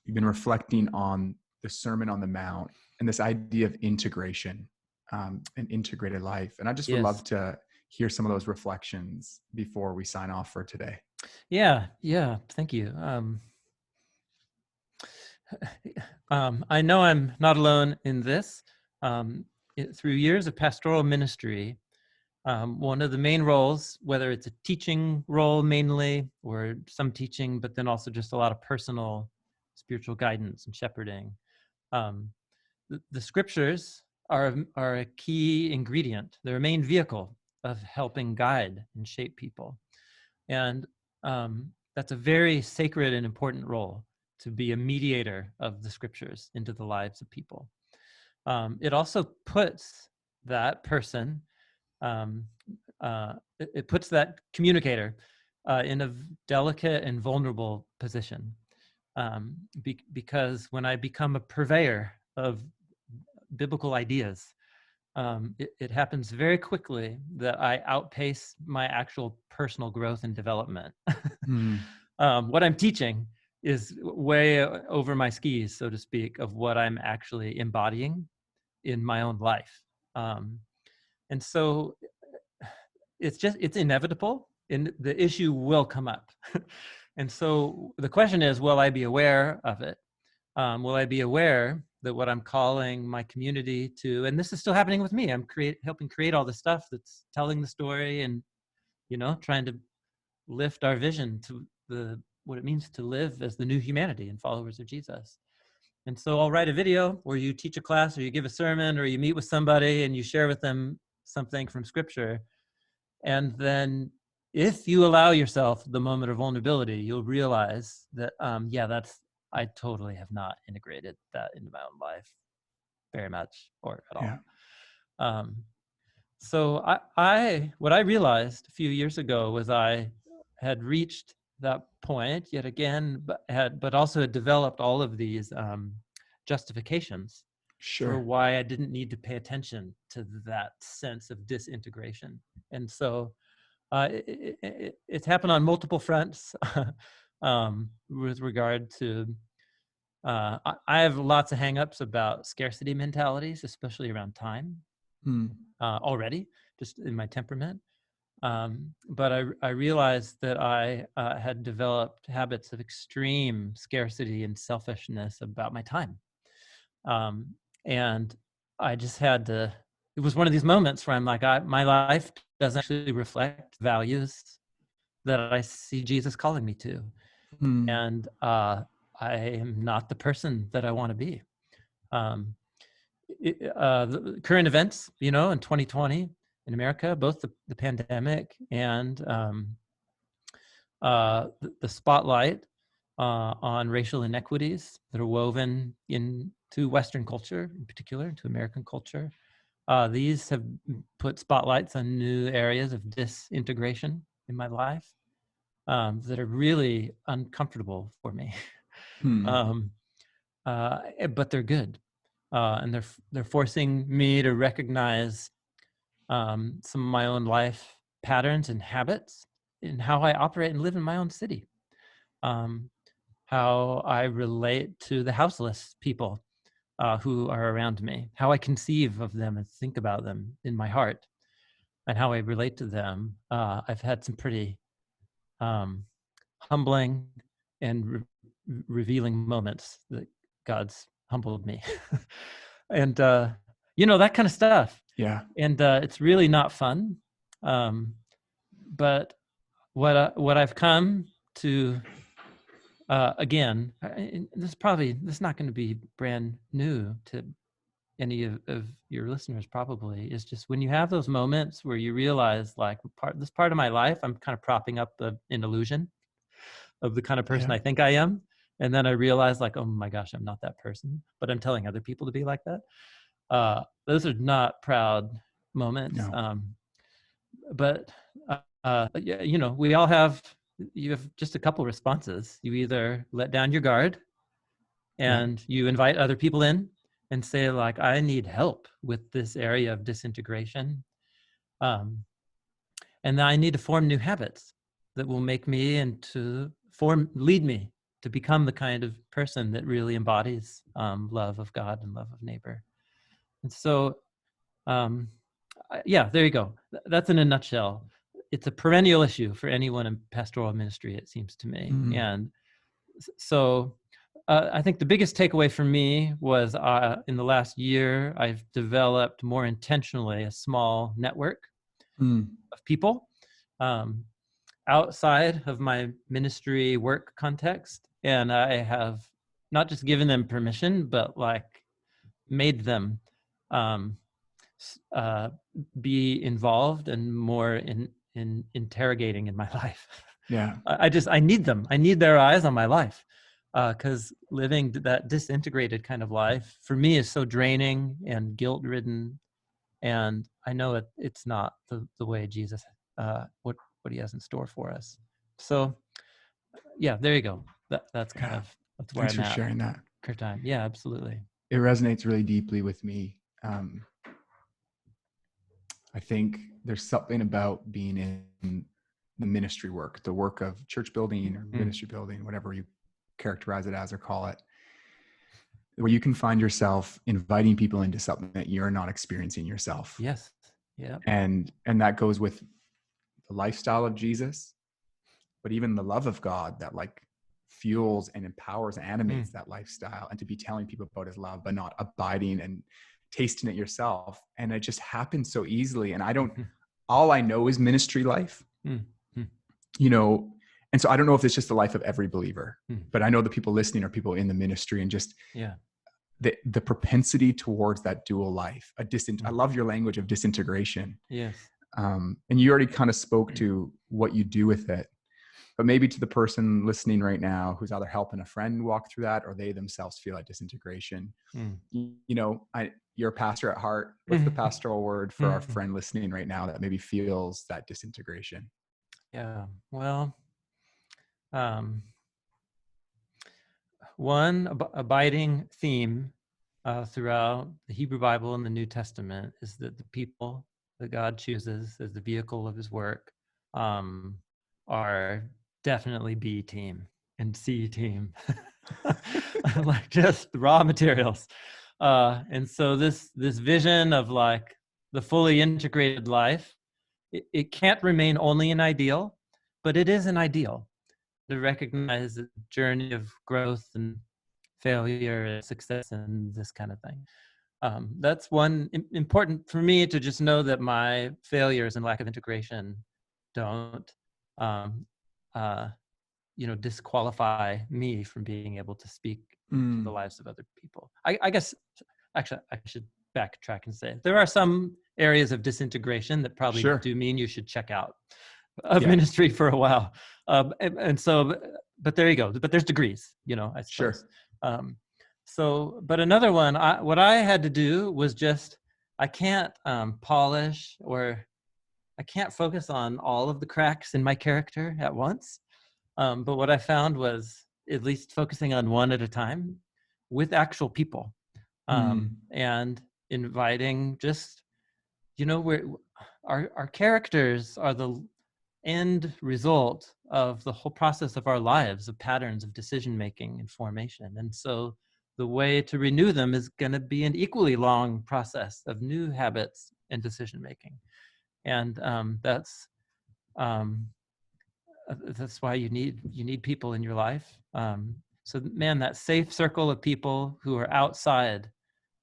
you've been reflecting on the Sermon on the Mount and this idea of integration, and integrated life. And I just would love to hear some of those reflections before we sign off for today. Yeah. Thank you. I know I'm not alone in this. Through years of pastoral ministry, one of the main roles, whether it's a teaching role mainly or some teaching, but then also just a lot of personal spiritual guidance and shepherding, the scriptures are a key ingredient. They're a main vehicle of helping guide and shape people. And that's a very sacred and important role, to be a mediator of the scriptures into the lives of people. It also puts that person, it puts that communicator in a delicate and vulnerable position. Because when I become a purveyor of biblical ideas, it happens very quickly that I outpace my actual personal growth and development. What I'm teaching is way over my skis, so to speak, of what I'm actually embodying in my own life. And so it's inevitable, and the issue will come up. And so the question is, will I be aware of it? Will I be aware that what I'm calling my community to, and this is still happening with me, I'm helping create all the stuff that's telling the story and, trying to lift our vision to what it means to live as the new humanity and followers of Jesus. And so I'll write a video, or you teach a class, or you give a sermon, or you meet with somebody and you share with them something from Scripture. And then if you allow yourself the moment of vulnerability, you'll realize that, I totally have not integrated that into my own life very much or at all. Yeah. So what I realized a few years ago was I had reached that point yet again, but also had developed all of these justifications for why I didn't need to pay attention to that sense of disintegration. And so it's happened on multiple fronts with regard to, I have lots of hangups about scarcity mentalities, especially around time, already, just in my temperament. But I realized that I had developed habits of extreme scarcity and selfishness about my time. And I just had to, it was one of these moments where I'm like, my life doesn't actually reflect values that I see Jesus calling me to. And I am not the person that I want to be. The current events, in 2020 in America, both the pandemic and the spotlight on racial inequities that are woven into Western culture, in particular, into American culture. These have put spotlights on new areas of disintegration in my life that are really uncomfortable for me. But they're good. And they're forcing me to recognize some of my own life patterns and habits in how I operate and live in my own city. How I relate to the houseless people who are around me, how I conceive of them and think about them in my heart, and how I relate to them. I've had some pretty humbling and revealing moments that God's humbled me. And, that kind of stuff. Yeah. And it's really not fun. But what I've come to, again, this is not going to be brand new to any of your listeners probably, is just when you have those moments where you realize, like, this part of my life, I'm kind of propping up an illusion of the kind of person I think I am. And then I realize, like, oh my gosh, I'm not that person, but I'm telling other people to be like that. Those are not proud moments. No. But we all have, you have just a couple responses. You either let down your guard and you invite other people in and say, like, I need help with this area of disintegration. And then I need to form new habits that will make me lead me to become the kind of person that really embodies love of God and love of neighbor. And so, there you go. That's in a nutshell. It's a perennial issue for anyone in pastoral ministry, it seems to me. And so I think the biggest takeaway for me was in the last year, I've developed more intentionally a small network of people outside of my ministry work context. And I have not just given them permission, but like made them be involved and more in interrogating in my life. Yeah. I need them. I need their eyes on my life, because living that disintegrated kind of life for me is so draining and guilt-ridden, and I know it's not the way Jesus, what he has in store for us. So, there you go. That's kind of that's where Thanks I'm for at. sharing that. Time. Yeah, absolutely. It resonates really deeply with me. I think there's something about being in the ministry work, the work of church building or ministry building, whatever you characterize it as or call it, where you can find yourself inviting people into something that you're not experiencing yourself. Yes. Yeah. And that goes with the lifestyle of Jesus, but even the love of God that like fuels and empowers and animates that lifestyle, and to be telling people about his love, but not abiding and tasting it yourself. And it just happens so easily. And all I know is ministry life, you know, and so I don't know if it's just the life of every believer, but I know the people listening are people in the ministry, and just the propensity towards that dual life, I love your language of disintegration. Yes. And you already kind of spoke to what you do with it, but maybe to the person listening right now who's either helping a friend walk through that, or they themselves feel that disintegration, you know, you're a pastor at heart. What's the pastoral word for our friend listening right now that maybe feels that disintegration? Yeah. Well, one abiding theme throughout the Hebrew Bible and the New Testament is that the people that God chooses as the vehicle of his work are definitely B team and C team, like just raw materials. And so this vision of like the fully integrated life, it can't remain only an ideal, but it is an ideal. To recognize the journey of growth and failure and success and this kind of thing. That's one important for me, to just know that my failures and lack of integration don't, disqualify me from being able to speak to the lives of other people. I guess, actually, I should backtrack and say there are some areas of disintegration that probably do mean you should check out of ministry for a while. And so, but there you go. But there's degrees, you know, I suppose. But another one, what I had to do was just, I can't polish, or I can't focus on all of the cracks in my character at once. But what I found was at least focusing on one at a time with actual people, and inviting just, you know, where our characters are the end result of the whole process of our lives, of patterns of decision-making and formation. And so the way to renew them is going to be an equally long process of new habits and decision-making. And that's why you need people in your life. So man, that safe circle of people who are outside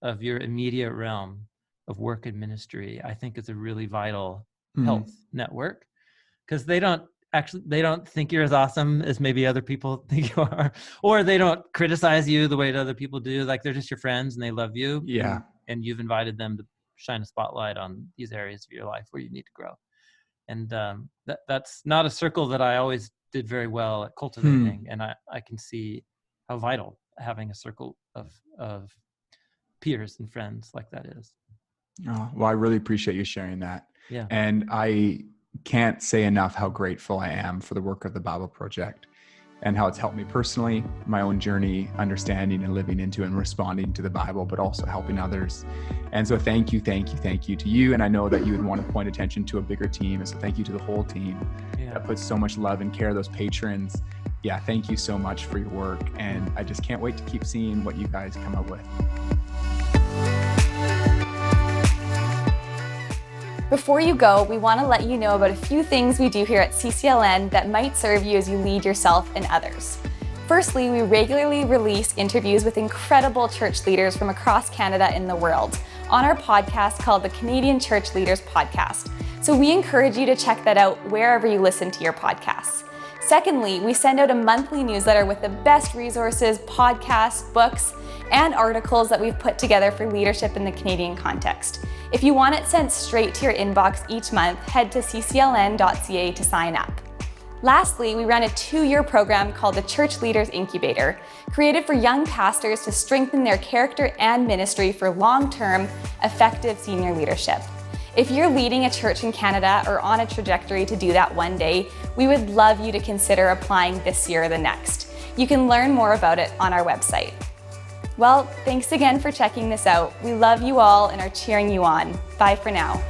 of your immediate realm of work and ministry, I think is a really vital health network. Because they don't think you're as awesome as maybe other people think you are, or they don't criticize you the way that other people do. Like, they're just your friends and they love you. Yeah. And you've invited them to shine a spotlight on these areas of your life where you need to grow. And that's not a circle that I always did very well at cultivating. And I can see how vital having a circle of peers and friends like that is. Oh, well, I really appreciate you sharing that. Yeah. And I can't say enough how grateful I am for the work of the Bible Project and how it's helped me personally, my own journey, understanding and living into and responding to the Bible, but also helping others. And so thank you to you. And I know that you would want to point attention to a bigger team. And so thank you to the whole team that puts so much love and care, those patrons. Yeah, thank you so much for your work. And I just can't wait to keep seeing what you guys come up with. Before you go, we want to let you know about a few things we do here at CCLN that might serve you as you lead yourself and others. Firstly, we regularly release interviews with incredible church leaders from across Canada and the world on our podcast called the Canadian Church Leaders Podcast. So we encourage you to check that out wherever you listen to your podcasts. Secondly, we send out a monthly newsletter with the best resources, podcasts, books, and articles that we've put together for leadership in the Canadian context. If you want it sent straight to your inbox each month, head to ccln.ca to sign up. Lastly, we run a 2-year program called the Church Leaders Incubator, created for young pastors to strengthen their character and ministry for long-term, effective senior leadership. If you're leading a church in Canada or on a trajectory to do that one day, we would love you to consider applying this year or the next. You can learn more about it on our website. Well, thanks again for checking this out. We love you all and are cheering you on. Bye for now.